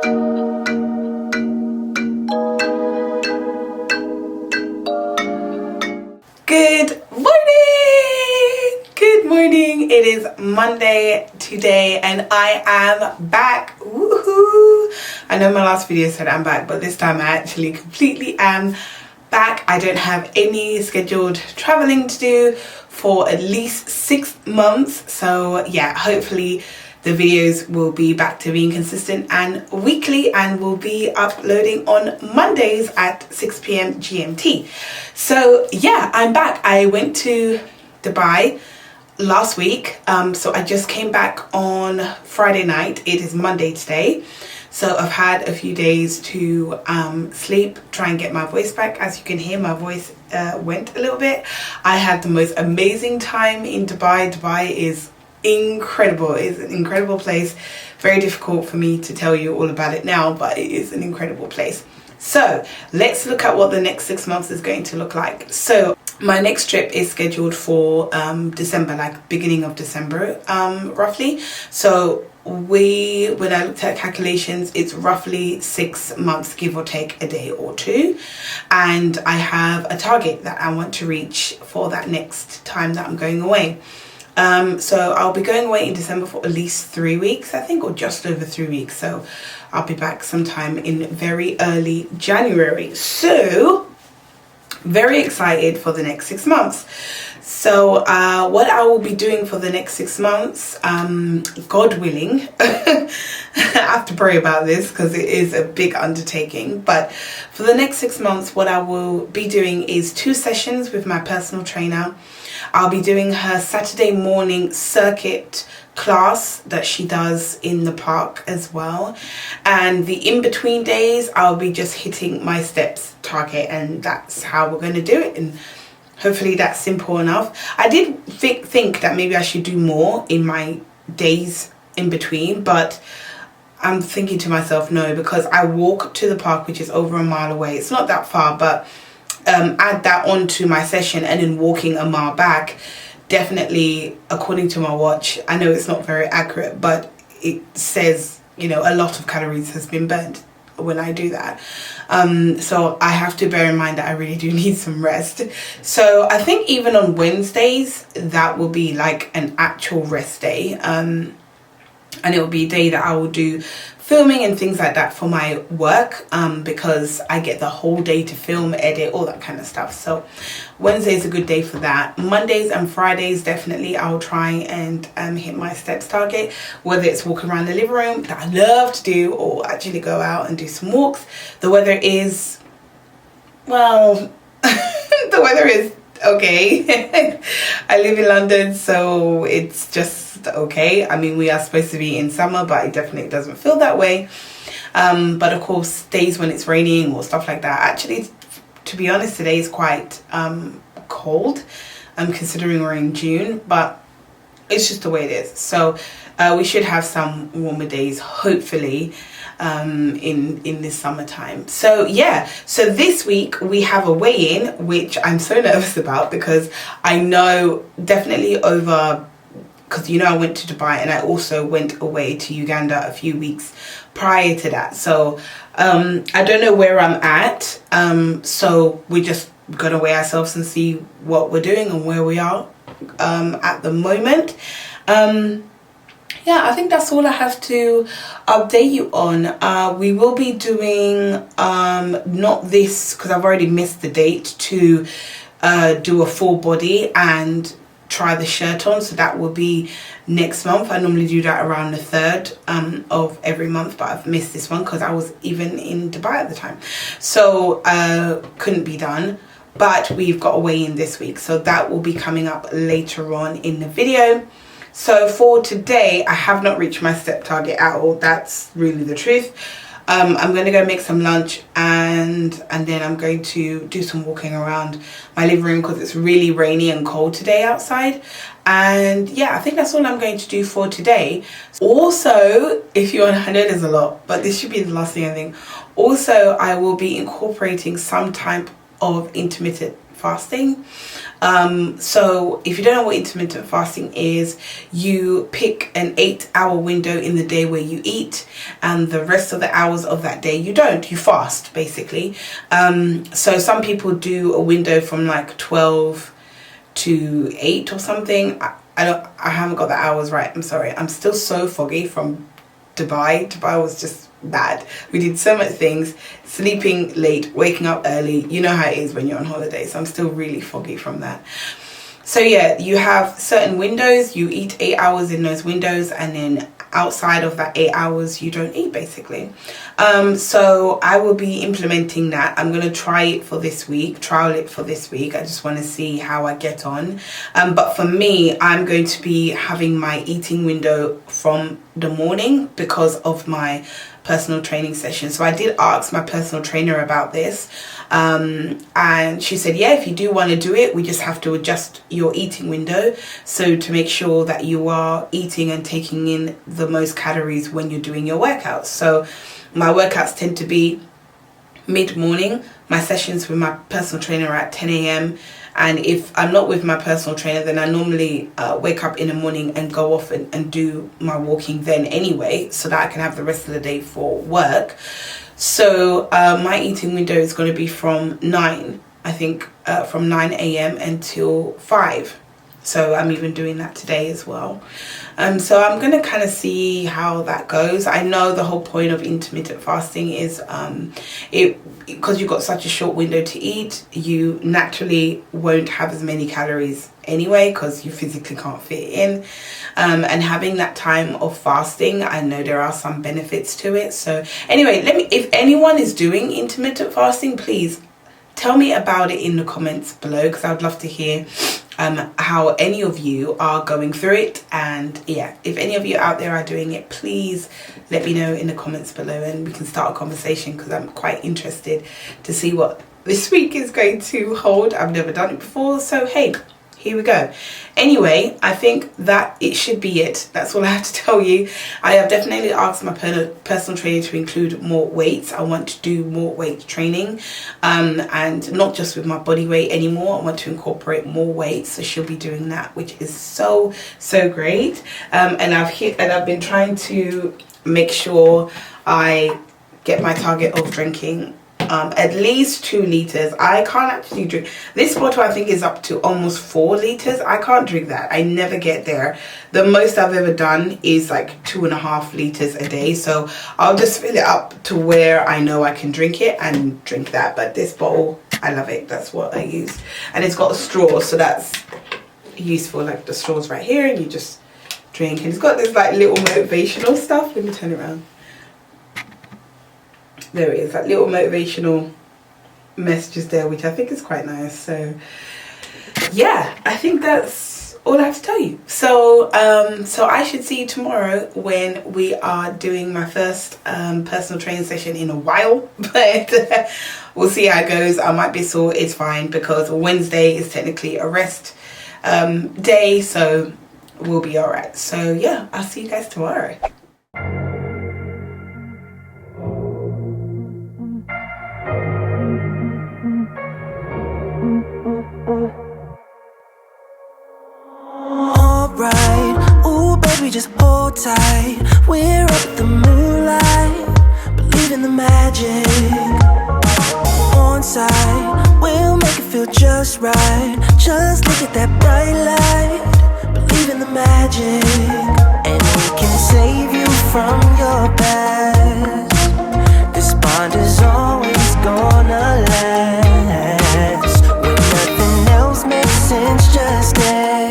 Good morning! Good morning! It is Monday today and I am back. Woohoo! I know my last video said I'm back, but this time I actually completely am back. I don't have any scheduled traveling to do for at least 6 months. So yeah, hopefully the videos will be back to being consistent and weekly, and will be uploading on Mondays at 6 p.m. GMT. So yeah, I'm back. I went to Dubai last week. So I just came back on Friday night. It is Monday today. So I've had a few days to sleep, try and get my voice back. As you can hear, my voice went a little bit. I had the most amazing time in Dubai. Dubai is incredible. It's an incredible place. Very difficult for me to tell you all about it now, but it is an incredible place. So let's look at what the next 6 months is going to look like. So my next trip is scheduled for December, like beginning of December, roughly. So when I looked at calculations, it's roughly 6 months, give or take a day or two, and I have a target that I want to reach for that next time that I'm going away. So I'll be going away in December for at least 3 weeks, I think, or just over 3 weeks. So I'll be back sometime in very early January. So very excited for the next 6 months. So what I will be doing for the next 6 months, God willing, I have to pray about this because it is a big undertaking, but for the next 6 months, what I will be doing is 2 sessions with my personal trainer. I'll be doing her Saturday morning circuit class that she does in the park as well, and the in-between days I'll be just hitting my steps target, and that's how we're going to do it. And hopefully that's simple enough. I did think that maybe I should do more in my days in between, but I'm thinking to myself, no, because I walk to the park, which is over a mile away. It's not that far, but add that onto my session and then walking a mile back, definitely, according to my watch, I know it's not very accurate, but it says, you know, a lot of calories has been burnt when I do that. So I have to bear in mind that I really do need some rest. So I think even on Wednesdays, that will be like an actual rest day. And it will be a day that I will do filming and things like that for my work, because I get the whole day to film, edit, all that kind of stuff. So Wednesday is a good day for that. Mondays and Fridays, definitely I'll try and hit my steps target, whether it's walking around the living room that I love to do, or actually go out and do some walks. The weather is, well, the weather is okay. I live in London, so it's just okay. I mean, we are supposed to be in summer, but it definitely doesn't feel that way. But of course, days when it's raining or stuff like that. Actually, to be honest, today is quite cold. Considering we're in June, but it's just the way it is. So we should have some warmer days, hopefully, in this summertime. So yeah, so this week we have a weigh-in, which I'm so nervous about, because I know definitely over, because you know I went to Dubai and I also went away to Uganda a few weeks prior to that. So I don't know where I'm at. So we're just gonna weigh ourselves and see what we're doing and where we are at the moment. Yeah, I think that's all I have to update you on. We will be doing, not this, because I've already missed the date, to do a full body and try the shirt on. So that will be next month. I normally do that around the 3rd of every month, but I've missed this one because I was even in Dubai at the time. So couldn't be done. But we've got a weigh-in this week. So that will be coming up later on in the video. So for today, I have not reached my step target at all. That's really the truth. I'm going to go make some lunch, and then I'm going to do some walking around my living room because it's really rainy and cold today outside. And yeah, I think that's all I'm going to do for today. Also, if you want, I know there's a lot, but this should be the last thing I think. Also, I will be incorporating some type of intermittent fasting. So if you don't know what intermittent fasting is, you pick an 8-hour window in the day where you eat, and the rest of the hours of that day you don't. You fast, basically. So some people do a window from like 12 to 8 or something. I haven't got the hours right. I'm sorry. I'm still so foggy from Dubai. Dubai was just bad. We did so much things, sleeping late, waking up early. You know how it is when you're on holiday, so I'm still really foggy from that. So yeah, you have certain windows, you eat 8 hours in those windows, and then outside of that 8 hours you don't eat, basically. So I will be implementing that. I'm going to try it for this week, trial it for this week. I just want to see how I get on. But for me, I'm going to be having my eating window from the morning because of my personal training session. So I did ask my personal trainer about this, and she said, yeah, if you do want to do it, we just have to adjust your eating window, so to make sure that you are eating and taking in the most calories when you're doing your workouts. So my workouts tend to be mid-morning. My sessions with my personal trainer are at 10 a.m. and if I'm not with my personal trainer, then I normally wake up in the morning and go off and do my walking then anyway, so that I can have the rest of the day for work. So my eating window is going to be from 9, I think, from 9 a.m. until 5. So I'm even doing that today as well. So I'm going to kind of see how that goes. I know the whole point of intermittent fasting is because you've got such a short window to eat, you naturally won't have as many calories anyway because you physically can't fit it in. And having that time of fasting, I know there are some benefits to it. So anyway, if anyone is doing intermittent fasting, please tell me about it in the comments below, because I would love to hear how any of you are going through it. And yeah, if any of you out there are doing it, please let me know in the comments below and we can start a conversation, because I'm quite interested to see what this week is going to hold. I've never done it before, so hey, here we go. Anyway, I think that it should be it. That's all I have to tell you. I have definitely asked my personal trainer to include more weights. I want to do more weight training, and not just with my body weight anymore. I want to incorporate more weights, so she'll be doing that, which is so great. And I've been trying to make sure I get my target of drinking at least 2 liters. I can't actually drink. This bottle I think is up to almost 4 liters. I can't drink that. I never get there. The most I've ever done is like 2.5 liters a day. So I'll just fill it up to where I know I can drink it and drink that. But this bottle, I love it. That's what I use. And it's got a straw, so that's useful. Like the straw's right here and you just drink. And it's got this like little motivational stuff. Let me turn it around. There it is, that little motivational messages there, which I think is quite nice. So yeah, I think that's all I have to tell you. So so I should see you tomorrow when we are doing my first personal training session in a while, but we'll see how it goes. I might be sore, it's fine, because Wednesday is technically a rest day, so we'll be all right. So yeah, I'll see you guys tomorrow. Alright, ooh baby, just hold tight. We're up the moonlight, believe in the magic. On side, we'll make it feel just right. Just look at that bright light, believe in the magic. And we can save you from your past. This bond is always gonna last. When nothing else makes sense, just dance.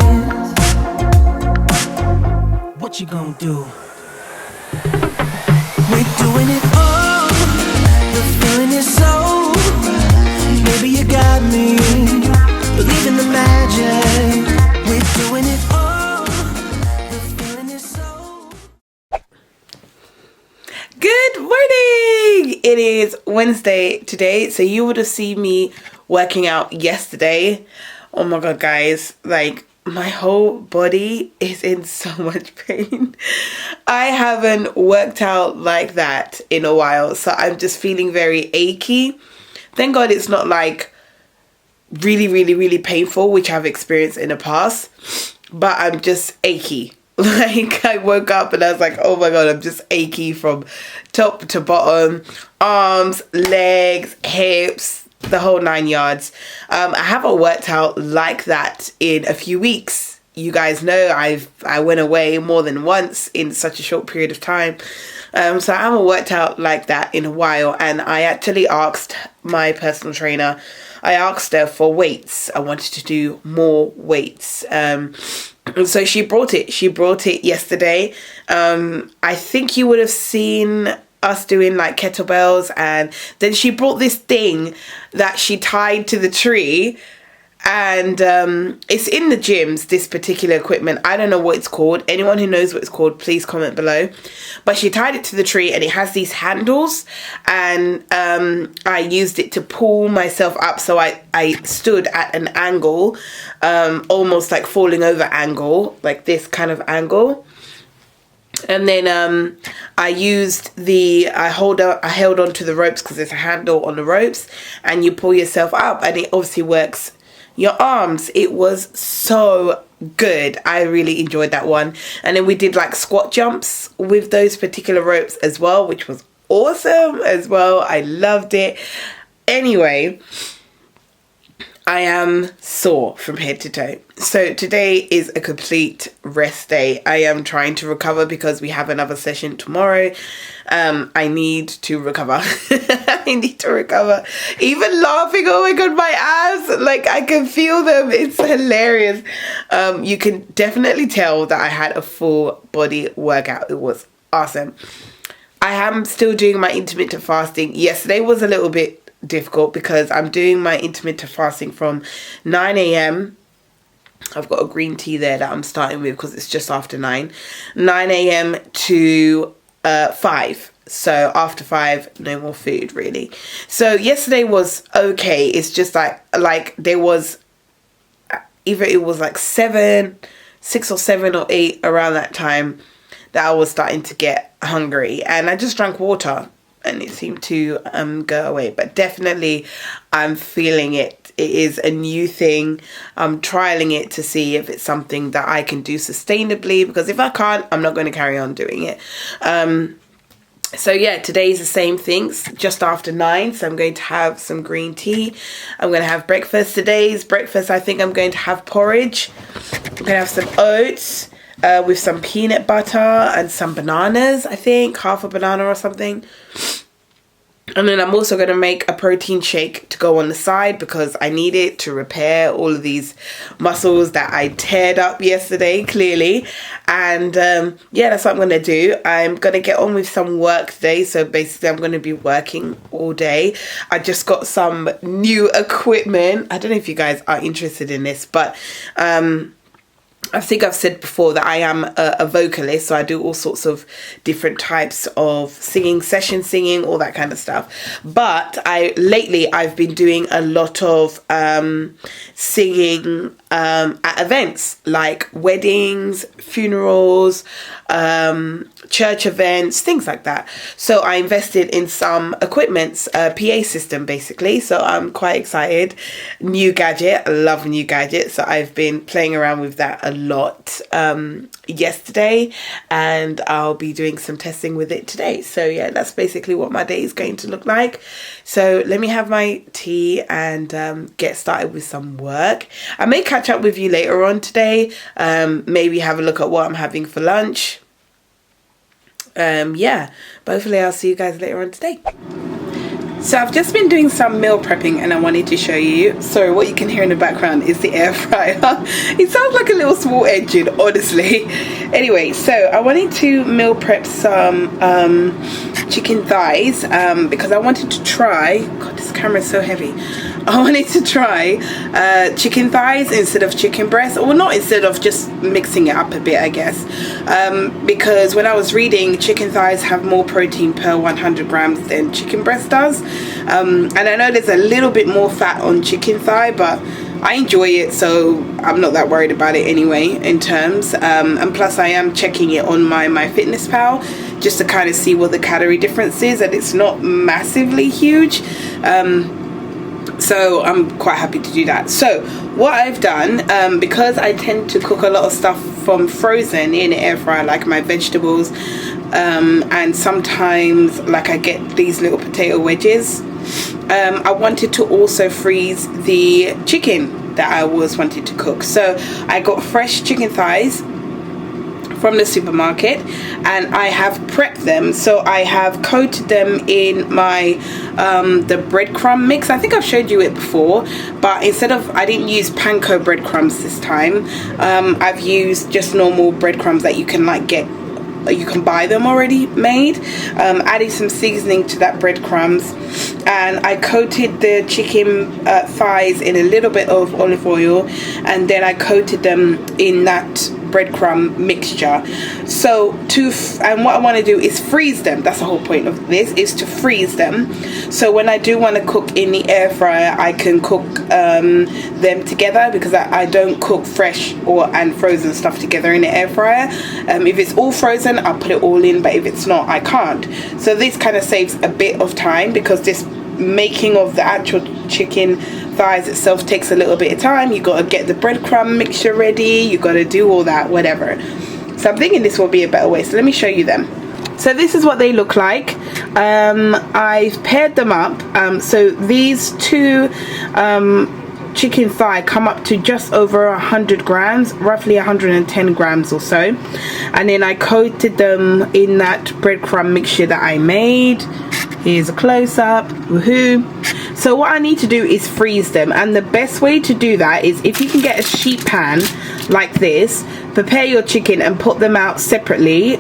What you gonna do? We're doing it all. The feeling is so. Baby, you got me. Believe in the magic. We're doing it all. The feeling is so. Good morning! It is Wednesday today, so you would have seen me working out yesterday. Oh my god, guys, like my whole body is in so much pain. I haven't worked out like that in a while, so I'm just feeling very achy. Thank god it's not like really, really, really painful, which I've experienced in the past, but I'm just achy. Like, I woke up and I was like, oh my god, I'm just achy from top to bottom, arms, legs, hips, the whole 9 yards. I haven't worked out like that in a few weeks. You guys know I went away more than once in such a short period of time. So I haven't worked out like that in a while, and I actually asked my personal trainer, I asked her for weights. I wanted to do more weights. And so she brought it yesterday. I think you would have seen us doing like kettlebells, and then she brought this thing that she tied to the tree, and it's in the gyms, this particular equipment. I don't know what it's called. Anyone who knows what it's called, please comment below. But she tied it to the tree, and it has these handles, and I used it to pull myself up. So I stood at an angle, almost like falling over angle, like this kind of angle. And then I held on to the ropes, because there's a handle on the ropes, and you pull yourself up, and it obviously works your arms. It was so good. I really enjoyed that one. And then we did like squat jumps with those particular ropes as well, which was awesome as well. I loved it. Anyway, I am sore from head to toe. So today is a complete rest day. I am trying to recover because we have another session tomorrow. I need to recover. I need to recover. Even laughing, oh my god, my abs, like I can feel them. It's hilarious. You can definitely tell that I had a full body workout. It was awesome. I am still doing my intermittent fasting. Yesterday was a little bit difficult because I'm doing my intermittent fasting from 9 a.m. I've got a green tea there that I'm starting with because it's just after 9 a.m. to 5. So after 5, no more food really. So yesterday was okay. It's just like there was either it was like 6 or 7 or 8 around that time that I was starting to get hungry, and I just drank water and it seemed to go away. But definitely I'm feeling it. It is a new thing. I'm trialing it to see if it's something that I can do sustainably, because if I can't, I'm not going to carry on doing it. So yeah, today's the same things, just after 9. So I'm going to have some green tea. I'm going to have breakfast. Today's breakfast, I think I'm going to have porridge. I'm going to have some oats with some peanut butter and some bananas, I think. Half a banana or something. And then I'm also going to make a protein shake to go on the side, because I need it to repair all of these muscles that I teared up yesterday, clearly. And yeah, that's what I'm going to do. I'm going to get on with some work today. So basically I'm going to be working all day. I just got some new equipment. I don't know if you guys are interested in this, but I think I've said before that I am a vocalist, so I do all sorts of different types of singing, session singing, all that kind of stuff. But lately I've been doing a lot of singing at events like weddings, funerals, church events, things like that. So I invested in some equipment, a PA system basically. So I'm quite excited. New gadget. I love new gadgets. So I've been playing around with that a lot yesterday, and I'll be doing some testing with it today. So yeah, that's basically what my day is going to look like. So let me have my tea and get started with some work. I may catch up with you later on today, maybe have a look at what I'm having for lunch. Yeah, but hopefully I'll see you guys later on today. So I've just been doing some meal prepping and I wanted to show you. Sorry, what you can hear in the background is the air fryer. It sounds like a little small engine, honestly. Anyway, so I wanted to meal prep some chicken thighs because I wanted to try, God, this camera is so heavy. I wanted to try chicken thighs instead of chicken breast, or not instead of, just mixing it up a bit, I guess. Because when I was reading, chicken thighs have more protein per 100 grams than chicken breast does. And I know there's a little bit more fat on chicken thigh, but I enjoy it, so I'm not that worried about it anyway in terms. And plus I am checking it on my MyFitnessPal just to kind of see what the calorie difference is, and it's not massively huge. So I'm quite happy to do that. So what I've done, because I tend to cook a lot of stuff from frozen in the air fryer, like my vegetables, and sometimes like I get these little potato wedges, I wanted to also freeze the chicken that I was wanting to cook. So I got fresh chicken thighs from the supermarket, and I have prepped them. So I have coated them in my the breadcrumb mix. I think I've showed you it before, but instead of, I didn't use panko breadcrumbs this time. I've used just normal breadcrumbs that you can like get, you can buy them already made. Added some seasoning to that breadcrumbs, and I coated the chicken thighs in a little bit of olive oil, and then I coated them in that breadcrumb mixture. So and what I want to do is freeze them. That's the whole point of this, is to freeze them, so when I do want to cook in the air fryer, I can cook them together, because I don't cook fresh and frozen stuff together in the air fryer. If it's all frozen, I'll put it all in, but if it's not, I can't. So this kind of saves a bit of time, because this making of the actual chicken thighs itself takes a little bit of time. You got to get the breadcrumb mixture ready, you got to do all that, whatever. So I'm thinking this will be a better way. So let me show you them. So this is what they look like. I've paired them up. So these two chicken thigh come up to just over 100 grams, roughly 110 grams or so, and then I coated them in that breadcrumb mixture that I made. Here's a close-up. Woohoo. So what I need to do is freeze them, and the best way to do that is if you can get a sheet pan like this, prepare your chicken and put them out separately.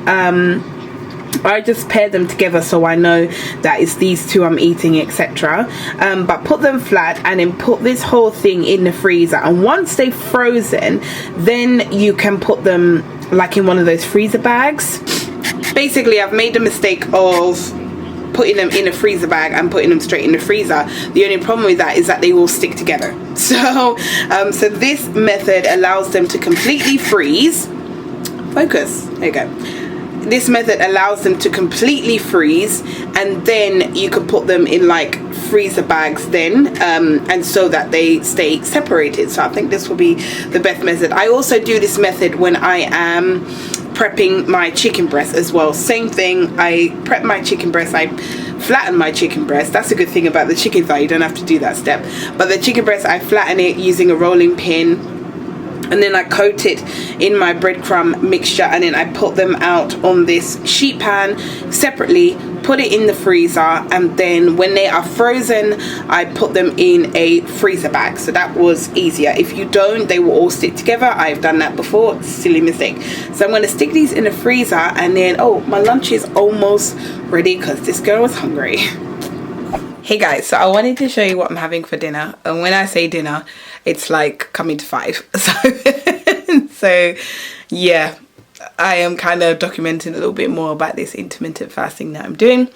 I just pair them together so I know that it's these two I'm eating, etc. But put them flat and then put this whole thing in the freezer, and once they're frozen, then you can put them like in one of those freezer bags. Basically, I've made the mistake of putting them in a freezer bag and putting them straight in the freezer. The only problem with that is that they will stick together. So so this method allows them to completely freeze. Focus. There you go. This method allows them to completely freeze, and then you can put them in like freezer bags then, and so that they stay separated. So I think this will be the best method. I also do this method when I am prepping my chicken breast as well. Same thing, I prep my chicken breast, I flatten my chicken breast. That's a good thing about the chicken thigh, you don't have to do that step. But the chicken breast, I flatten it using a rolling pin, and then I coat it in my breadcrumb mixture, and then I put them out on this sheet pan separately, put it in the freezer, and then when they are frozen, I put them in a freezer bag. So that was easier. If you don't, they will all stick together. I've done that before. Silly mistake. So I'm going to stick these in the freezer, and then, oh, my lunch is almost ready because this girl was hungry. Hey guys, so I wanted to show you what I'm having for dinner, and when I say dinner, it's like coming to 5. So yeah, I am kind of documenting a little bit more about this intermittent fasting that I'm doing.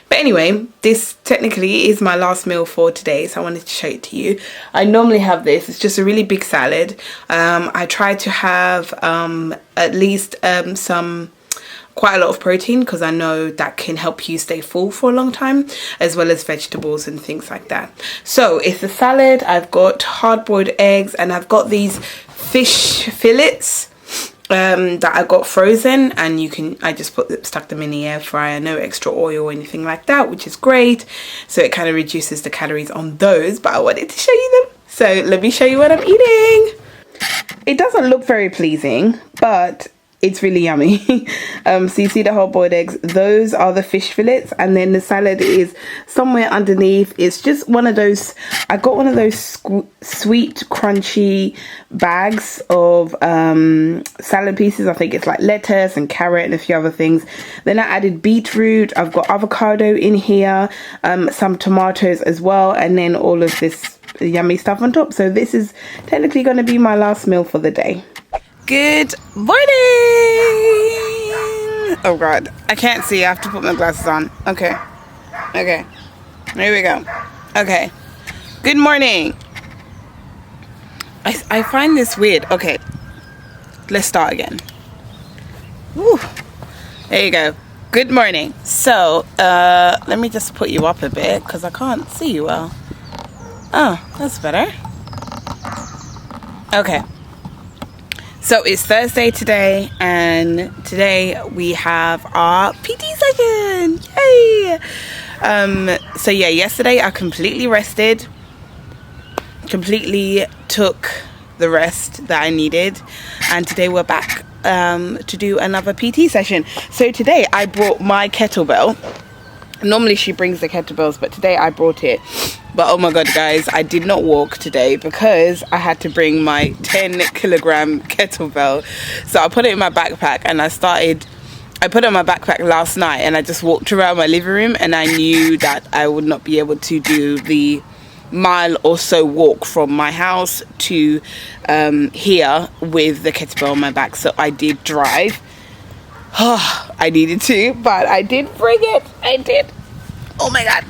But anyway, this technically is my last meal for today, so I wanted to show it to you. I normally have this, it's just a really big salad. I try to have at least quite a lot of protein, because I know that can help you stay full for a long time, as well as vegetables and things like that. So it's a salad, I've got hard-boiled eggs, and I've got these fish fillets that I got frozen, and I just stuck them in the air fryer, no extra oil or anything like that, which is great. So it kind of reduces the calories on those, but I wanted to show you them. So let me show you what I'm eating. It doesn't look very pleasing, but it's really yummy. So you see the hard-boiled eggs, those are the fish fillets, and then the salad is somewhere underneath. It's just one of those, I got one of those sweet crunchy bags of salad pieces. I think it's like lettuce and carrot and a few other things. Then I added beetroot, I've got avocado in here, some tomatoes as well, and then all of this yummy stuff on top. So this is technically going to be my last meal for the day. Good morning! Oh god, I can't see, I have to put my glasses on. Okay, here we go. Okay, good morning. I find this weird. Okay, let's start again. Woo. There you go. Good morning. So, let me just put you up a bit, because I can't see you well. Oh, that's better. Okay. So it's Thursday today, and today we have our PT session. Yay! So yeah, yesterday I completely rested, completely took the rest that I needed, and today we're back to do another PT session. So today I brought my kettlebell. Normally she brings the kettlebells, but today I brought it. But oh my god guys, I did not walk today because I had to bring my 10-kilogram kettlebell. So I put it in my backpack, and I put it in my backpack last night, and I just walked around my living room, and I knew that I would not be able to do the mile or so walk from my house to here with the kettlebell on my back. So I did drive. I needed to, but I did bring it. I did. Oh my god,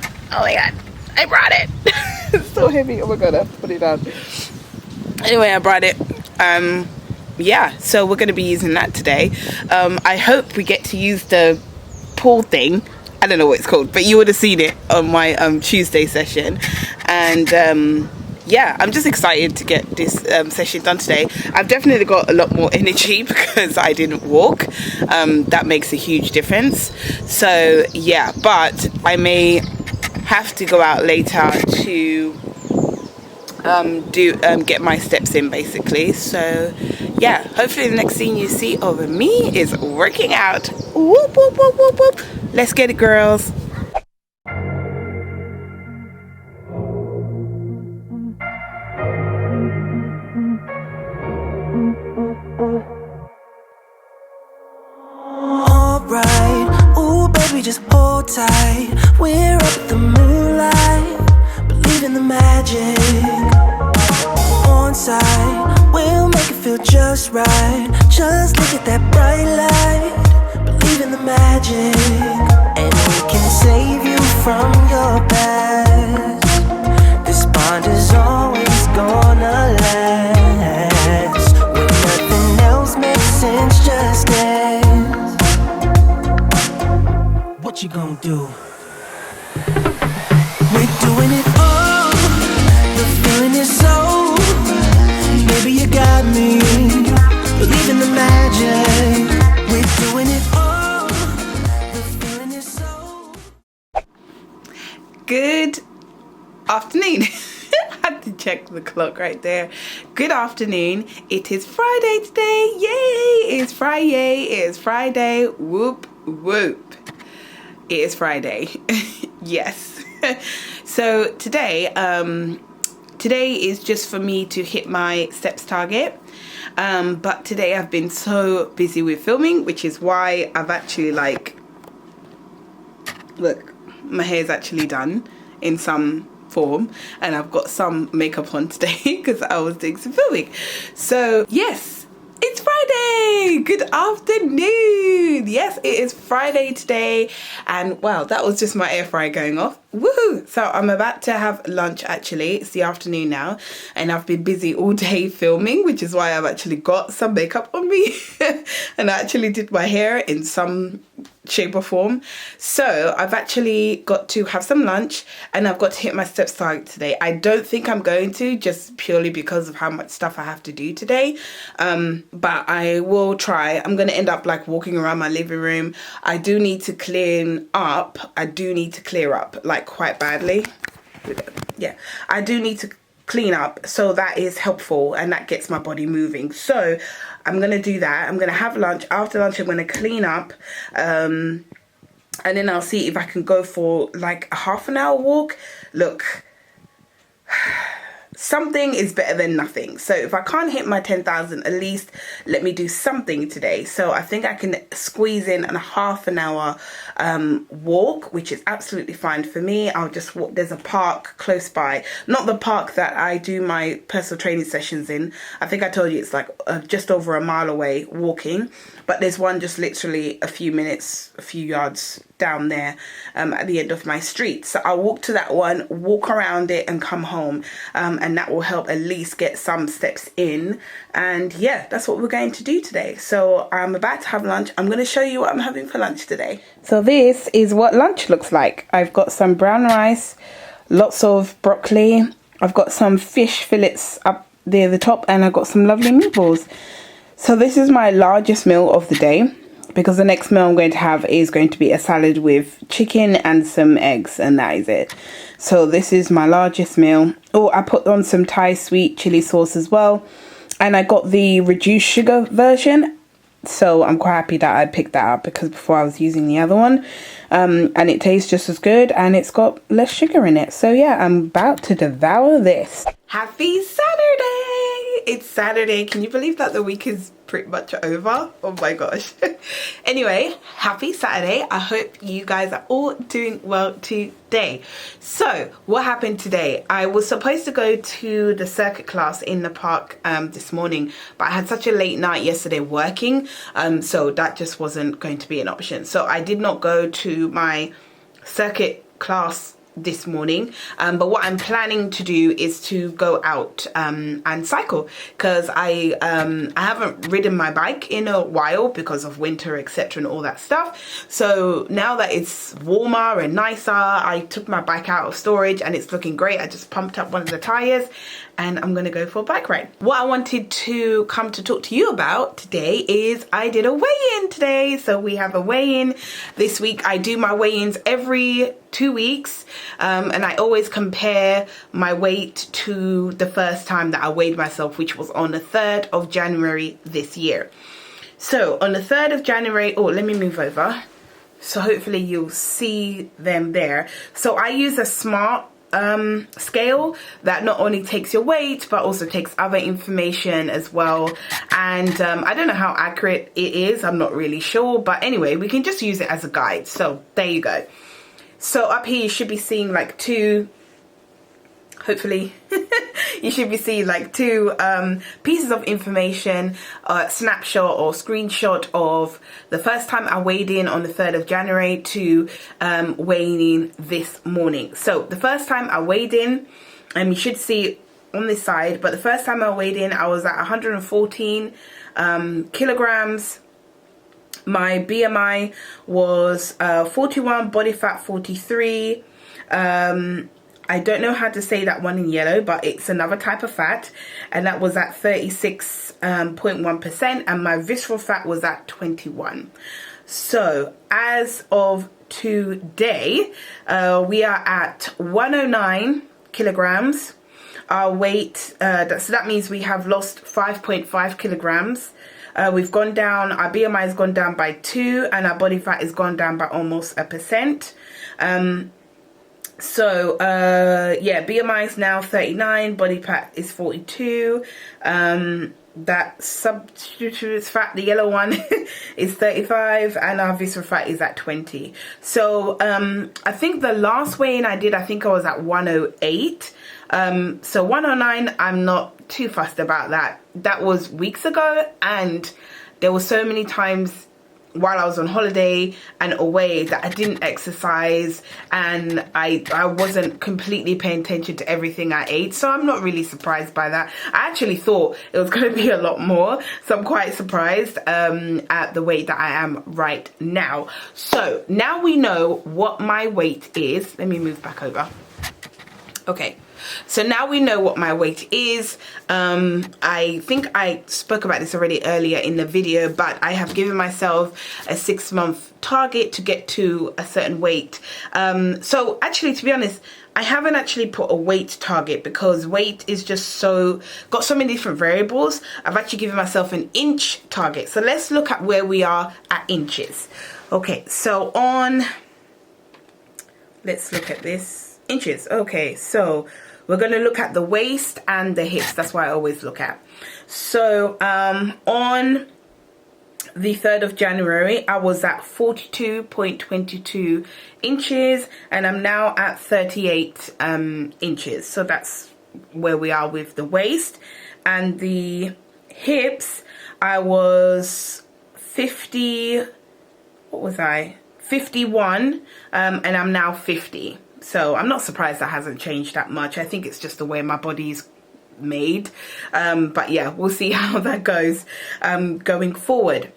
I brought it. It's so heavy. Oh my god, I have to put it down. Anyway, I brought it. Yeah, so we're going to be using that today. I hope we get to use the pull thing. I don't know what it's called, but you would have seen it on my Tuesday session. And yeah, I'm just excited to get this session done today. I've definitely got a lot more energy because I didn't walk. That makes a huge difference. So yeah, but I may have to go out later to get my steps in basically. So yeah, hopefully the next thing you see of me is working out. Whoop, whoop, whoop, whoop, whoop. Let's get it, girls. Alright, ooh baby, just hold tight. We're up at the moonlight, believe in the magic. On side, we'll make it feel just right. Just look at that bright light, believe in the magic. And we can save you from your past. This bond is always gonna last. When nothing else makes sense, just dance. What you gonna do? We're doing it all. The feeling is so. Baby, you got me. Believe in the magic. We're doing it all. The feeling is so. Good afternoon. I had to check the clock right there. Good afternoon. It is Friday today. Yay! It's Friday. It is Friday. Whoop whoop. It is Friday. Yes. So today is just for me to hit my steps target. But today I've been so busy with filming, which is why I've actually look, my hair's actually done in some form, and I've got some makeup on today because I was doing some filming. So yes, it's Friday. Good afternoon. Yes, it is Friday today, and wow, that was just my air fryer going off. Woohoo! So I'm about to have lunch. Actually, it's the afternoon now, and I've been busy all day filming, which is why I've actually got some makeup on me and I actually did my hair in some shape or form. So I've actually got to have some lunch, and I've got to hit my steps target today. I don't think I'm going to, just purely because of how much stuff I have to do today, but I will try. I'm going to end up walking around my living room. I do need to clean up. I do need to clear up quite badly. Yeah, I do need to clean up, so that is helpful and that gets my body moving. So I'm gonna do that. I'm gonna have lunch. After lunch I'm gonna clean up, and then I'll see if I can go for a half an hour walk. Look, something is better than nothing. So if I can't hit my 10,000, at least let me do something today. So I think I can squeeze in a half an hour walk, which is absolutely fine for me. I'll just walk. There's a park close by, not the park that I do my personal training sessions in. I think I told you it's just over a mile away walking, but there's one just literally a few yards down there at the end of my street. So I'll walk to that one, walk around it and come home, and that will help at least get some steps in. And yeah, that's what we're going to do today. So I'm about to have lunch. I'm going to show you what I'm having for lunch today. So this is what lunch looks like. I've got some brown rice, lots of broccoli, I've got some fish fillets up there at the top, and I've got some lovely meatballs. So this is my largest meal of the day, because the next meal I'm going to have is going to be a salad with chicken and some eggs, and that is it. So this is my largest meal. Oh, I put on some Thai sweet chili sauce as well, and I got the reduced sugar version. So I'm quite happy that I picked that up, because before I was using the other one, and it tastes just as good, and it's got less sugar in it. So yeah, I'm about to devour this. Happy Saturday! It's Saturday. Can you believe that the week is pretty much over? Oh my gosh. Anyway, happy Saturday. I hope you guys are all doing well today. So what happened today? I was supposed to go to the circuit class in the park this morning, but I had such a late night yesterday working, so that just wasn't going to be an option. So I did not go to my circuit class this morning, but what I'm planning to do is to go out and cycle, because I haven't ridden my bike in a while because of winter, etc., and all that stuff. So now that it's warmer and nicer, I took my bike out of storage and it's looking great. I just pumped up one of the tires and I'm gonna go for a bike ride. What I wanted to come to talk to you about today is I did a weigh-in today. So we have a weigh-in this week. I do my weigh-ins every 2 weeks, and I always compare my weight to the first time that I weighed myself, which was on the 3rd of January this year. So on the 3rd of January, oh, let me move over, so hopefully you'll see them there. So I use a smart scale that not only takes your weight but also takes other information as well, and I don't know how accurate it is, I'm not really sure, but anyway, we can just use it as a guide. So there you go. So up here you should be seeing like two, hopefully you should be seeing like two pieces of information, snapshot or screenshot of the first time I weighed in on the 3rd of January to weighing in this morning. So the first time I weighed in, you should see on this side, but the first time I weighed in I was at 114 kilograms. My BMI was 41, body fat 43. I don't know how to say that one in yellow, but it's another type of fat, and that was at 36.1%, and my visceral fat was at 21. So as of today, we are at 109 kilograms. Our weight, so that means we have lost 5.5 kilograms. We've gone down, our BMI has gone down by 2, and our body fat has gone down by almost 1%. Yeah, BMI is now 39, body fat is 42. That substitutes fat, the yellow one, is 35, and our visceral fat is at 20. So I think the last weigh-in I did, I think I was at 108. So 109, I'm not too fussed about that. That was weeks ago, and there were so many times while I was on holiday and away that I didn't exercise, and I wasn't completely paying attention to everything I ate, so I'm not really surprised by that. I actually thought it was going to be a lot more, so I'm quite surprised at the weight that I am right now. So now we know what my weight is. Let me move back over. Okay, so now we know what my weight is. I think I spoke about this already earlier in the video, but I have given myself a 6-month target to get to a certain weight. So actually, to be honest, I haven't actually put a weight target because weight is just got so many different variables. I've actually given myself an inch target. So let's look at where we are at inches. Okay, so let's look at this. Inches. Okay, so we're going to look at the waist and the hips. That's what I always look at. So on the 3rd of January, I was at 42.22 inches, and I'm now at 38 inches. So that's where we are with the waist. And the hips, I was 50, what was I? 51, and I'm now 50. So I'm not surprised that hasn't changed that much. I think it's just the way my body's made. But yeah, we'll see how that goes going forward.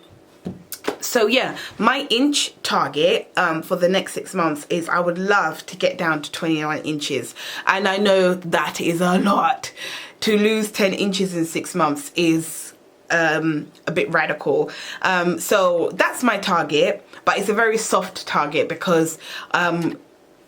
So yeah, my inch target for the next 6 months is I would love to get down to 29 inches. And I know that is a lot. To lose 10 inches in 6 months is a bit radical. So that's my target, but it's a very soft target because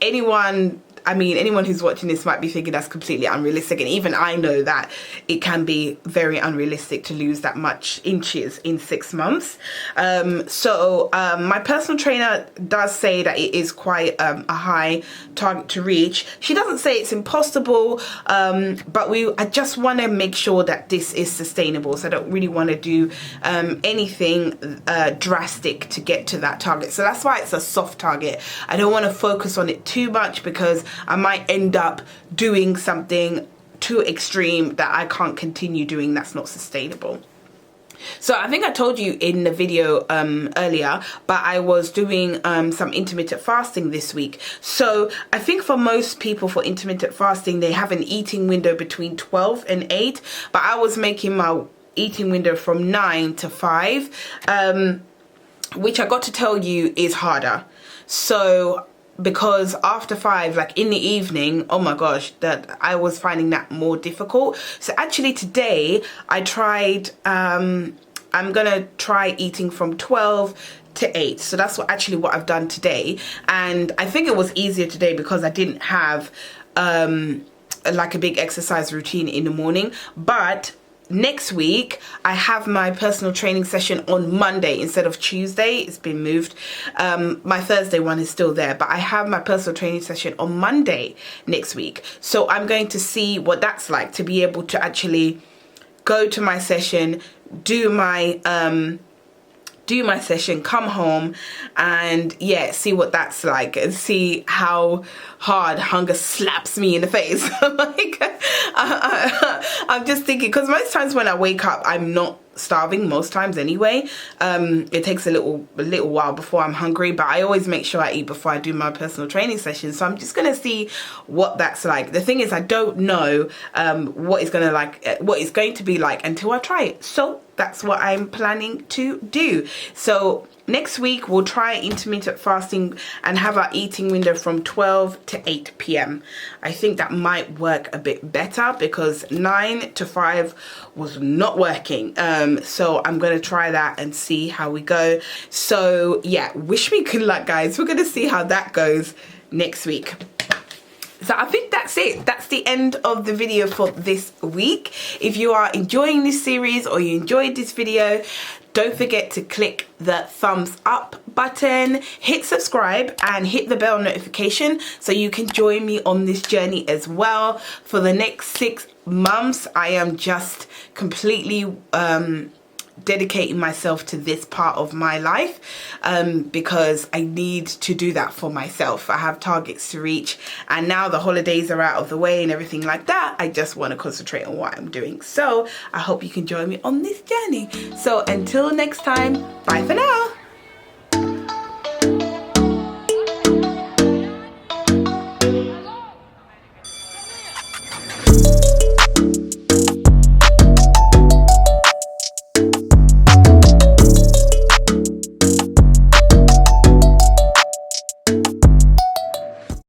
anyone who's watching this might be thinking that's completely unrealistic, and even I know that it can be very unrealistic to lose that much inches in 6 months. So my personal trainer does say that it is quite a high target to reach. She doesn't say it's impossible, but I just want to make sure that this is sustainable. So I don't really want to do anything drastic to get to that target. So that's why it's a soft target. I don't want to focus on it too much because I might end up doing something too extreme that I can't continue doing, that's not sustainable. So I think I told you in the video earlier, but I was doing some intermittent fasting this week. So I think for most people, for intermittent fasting, they have an eating window between 12 and 8, but I was making my eating window from 9 to 5, which I got to tell you is harder. So because after 5, like in the evening, oh my gosh, that I was finding that more difficult. So actually today I tried, I'm gonna try eating from 12 to 8. So that's what I've done today. And I think it was easier today because I didn't have like a big exercise routine in the morning. But next week I have my personal training session on Monday instead of Tuesday. It's been moved. My Thursday one is still there, but I have my personal training session on Monday next week. So I'm going to see what that's like, to be able to actually go to my session, do my session, come home, and yeah, see what that's like and see how hard hunger slaps me in the face. Like, I'm just thinking, because most times when I wake up, I'm not starving most times anyway. It takes a little while before I'm hungry, but I always make sure I eat before I do my personal training session. So I'm just gonna see what that's like. The thing is, I don't know what it's going to be like until I try it. So that's what I'm planning to do. So next week we'll try intermittent fasting and have our eating window from 12 to 8 p.m. I think that might work a bit better because 9 to 5 was not working. So I'm going to try that and see how we go. So yeah, wish me good luck, guys. We're going to see how that goes next week. So I think that's it. That's the end of the video for this week. If you are enjoying this series or you enjoyed this video, don't forget to click the thumbs up button, hit subscribe and hit the bell notification so you can join me on this journey as well. For the next 6 months, I am just completely dedicating myself to this part of my life because I need to do that for myself. I have targets to reach, and now the holidays are out of the way and everything like that, I just want to concentrate on what I'm doing. So I hope you can join me on this journey. So until next time, bye for now.